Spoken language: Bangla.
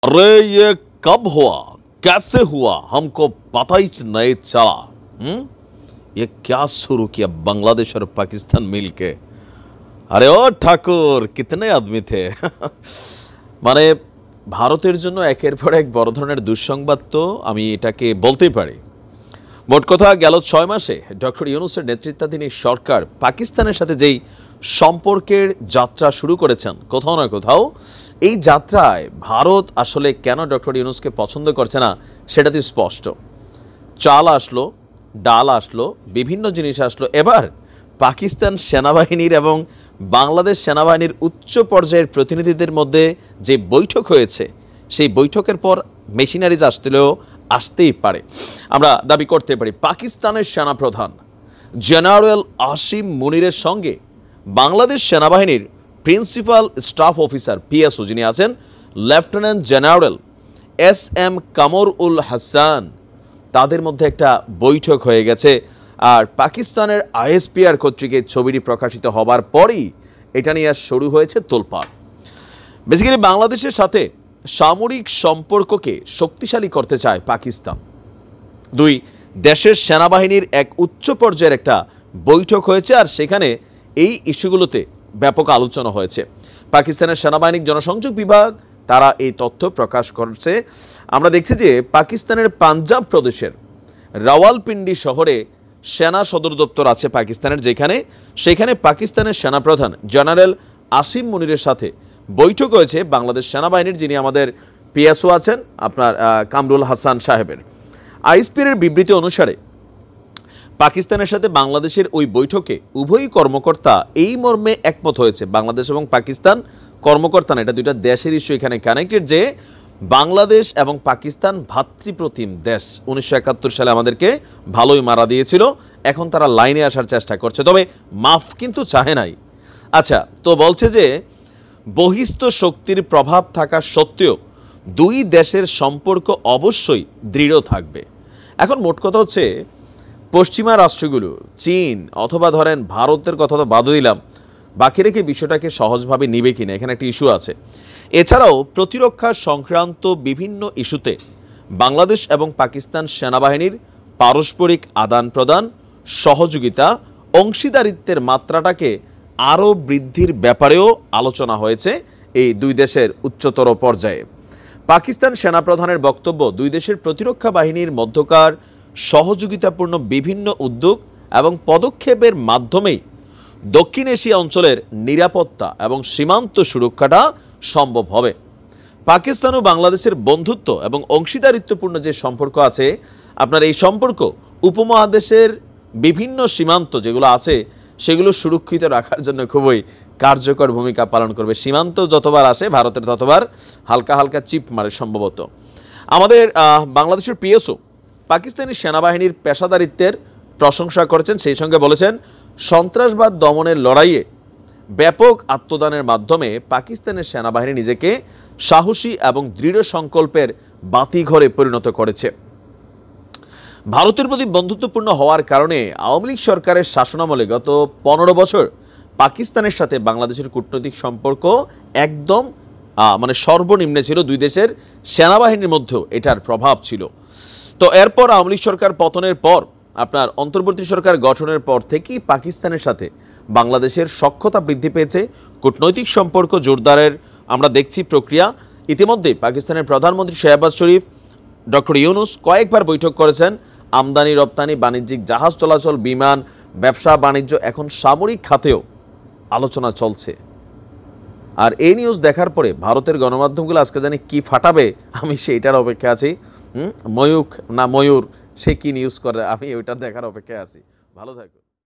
अरे ये कब हुआ, कैसे हुआ, हमको पता ही नहीं चला। ये क्या शुरू किया बांग्लादेश और पाकिस्तान मिलके। अरे ओ ठाकुर, कितने आदमी थे। মানে ভারতের জন্য একের পর এক বড় ধরনের দুঃসংবাদ তো আমি এটাকে বলতেই পারি। মোট কথা গেল 6 মাসে ডক্টর ইউনূসের নেতৃত্বাধীন এই সরকার পাকিস্তানের সাথে যেই সম্পর্কের যাত্রা শুরু করেছেন, কোথাও না কোথাও এই যাত্রায় ভারত আসলে কেন ডক্টর ইউনূসকে পছন্দ করছে না সেটা তো স্পষ্ট। চাল আসলো, ডাল আসলো, বিভিন্ন জিনিস আসলো। এবার পাকিস্তান সেনাবাহিনীর এবং বাংলাদেশ সেনাবাহিনীর উচ্চ পর্যায়ের প্রতিনিধিদের মধ্যে যে বৈঠক হয়েছে, সেই বৈঠকের পর মেশিনারিজ আসতেই পারে। আমরা দাবি করতে পারি পাকিস্তানের সেনাপ্রধান জেনারেল আসিম মুনিরের সঙ্গে বাংলাদেশ সেনাবাহিনীর প্রিন্সিপাল স্টাফ অফিসার পিএসও যিনি আছেন lieutenant general SM. Kamrul Hasan, তাদের মধ্যে একটা বৈঠক হয়ে গেছে। আর পাকিস্তানের আইএসপিআর কর্তৃক এই ছবিটি প্রকাশিত হবার পরই এটা নিয়ে শুরু হয়েছে তোলপাড়। বেসিক্যালি বাংলাদেশের সাথে সামরিক সম্পর্ককে শক্তিশালী করতে চায় পাকিস্তান। দুই দেশের সেনাবাহিনীর এক উচ্চ পর্যায়ের একটা বৈঠক হয়েছে, আর সেখানে এই ইস্যুগুলোতে ব্যাপক আলোচনা হয়েছে। পাকিস্তানের সেনাবাহিনীর জনসংযোগ বিভাগ তারা এই তথ্য প্রকাশ করছে। আমরা দেখছি যে পাকিস্তানের পাঞ্জাব প্রদেশের রাওয়ালপিন্ডি শহরে সেনা সদর দপ্তর আছে পাকিস্তানের, সেখানে পাকিস্তানের সেনাপ্রধান জেনারেল আসিম মুনিরের সাথে বৈঠক হয়েছে বাংলাদেশ সেনাবাহিনীর যিনি আমাদের পিএসও আছেন আপনার কামরুল হাসান সাহেবের। আইএসপিআর বিবৃতি অনুসারে পাকিস্তানের সাথে বাংলাদেশের ওই বৈঠকে উভয় কর্মকর্তা এই মর্মে একমত হয়েছে, বাংলাদেশ এবং পাকিস্তান কর্মকর্তা না, এটা দুইটা দেশের ইস্যু এখানে কানেক্টেড, যে বাংলাদেশ এবং পাকিস্তান ভাতৃপ্রতিম দেশ। 1971 সালে আমাদেরকে ভালোই মারা দিয়েছিল, এখন তারা লাইনে আসার চেষ্টা করছে, তবে মাফ কিন্তু চাহে নাই। আচ্ছা, তো বলছে যে বহিস্থ শক্তির প্রভাব থাকা সত্ত্বেও দুই দেশের সম্পর্ক অবশ্যই দৃঢ় থাকবে। এখন মোট কথা হচ্ছে পশ্চিমা রাষ্ট্রগুলো চীন অথবা ধরেন ভারতের কথা তো বাদ দিলাম, বাকি রেখে বিষয়টাকে সহজভাবে নিবে কিনা এখানে একটা ইস্যু আছে। এছাড়াও প্রতিরক্ষা সংক্রান্ত বিভিন্ন ইস্যুতে বাংলাদেশ এবং পাকিস্তান সেনাবাহিনীর পারস্পরিক আদান প্রদান, সহযোগিতা, অংশীদারিত্বের মাত্রাটাকে আরও বৃদ্ধির ব্যাপারেও আলোচনা হয়েছে এই দুই দেশের উচ্চতর পর্যায়ে। পাকিস্তান সেনাপ্রধানের বক্তব্য, দুই দেশের প্রতিরক্ষা বাহিনীর মধ্যকার সহযোগিতাপূর্ণ বিভিন্ন উদ্যোগ এবং পদক্ষেপের মাধ্যমেই দক্ষিণ এশিয়া অঞ্চলের নিরাপত্তা এবং সীমান্ত সুরক্ষাটা সম্ভব হবে। পাকিস্তান ও বাংলাদেশের বন্ধুত্ব এবং অংশীদারিত্বপূর্ণ যে সম্পর্ক আছে, আপনার এই সম্পর্ক উপমহাদেশের বিভিন্ন সীমান্ত যেগুলো আছে সেগুলো সুরক্ষিত রাখার জন্য খুবই কার্যকর ভূমিকা পালন করবে। সীমান্ত যতবার আসে ভারতের ততবার হালকা হালকা চিপ মারে সম্ভবত। আমাদের বাংলাদেশের পিএসও পাকিস্তানি সেনাবাহিনীর পেশাদারিত্বের প্রশংসা করেছেন, সেই সঙ্গে বলেছেন সন্ত্রাসবাদ দমনের লড়াইয়ে ব্যাপক আত্মদানের মাধ্যমে পাকিস্তানের সেনাবাহিনী নিজেকে সাহসী এবং দৃঢ় সংকল্পের বাতিঘরে পরিণত করেছে। ভারতের প্রতি বন্ধুত্বপূর্ণ হওয়ার কারণে আওয়ামী লীগ সরকারের শাসনামলে গত 15 বছর পাকিস্তানের সাথে বাংলাদেশের কূটনৈতিক সম্পর্ক একদম সর্বনিম্নে ছিল। দুই দেশের সেনাবাহিনীর মধ্যেও এটার প্রভাব ছিল। তো এরপর আওয়ামী লীগ সরকার পতনের পর আপনার অন্তর্বর্তী সরকার গঠনের পর থেকেই পাকিস্তানের সাথে বাংলাদেশের সখ্যতা বৃদ্ধি পেয়েছে, কূটনৈতিক সম্পর্ক জোরদারের আমরা দেখছি প্রক্রিয়া। ইতিমধ্যে পাকিস্তানের প্রধানমন্ত্রী শাহবাজ শরীফ ডক্টর ইউনূস কয়েকবার বৈঠক করেছেন। আমদানি রপ্তানি, বাণিজ্যিক জাহাজ চলাচল, বিমান, ব্যবসা বাণিজ্য, এখন সামরিক খাতেও আলোচনা চলছে। আর এই নিউজ দেখার পরে ভারতের গণমাধ্যমগুলো আজকে জানি কি ফাটাবে, আমি সেইটার অপেক্ষা আছি। ময়ূর সে কি নিউজ করে, আমি ওইটা দেখার অপেক্ষায় আছি। ভালো থাকুন।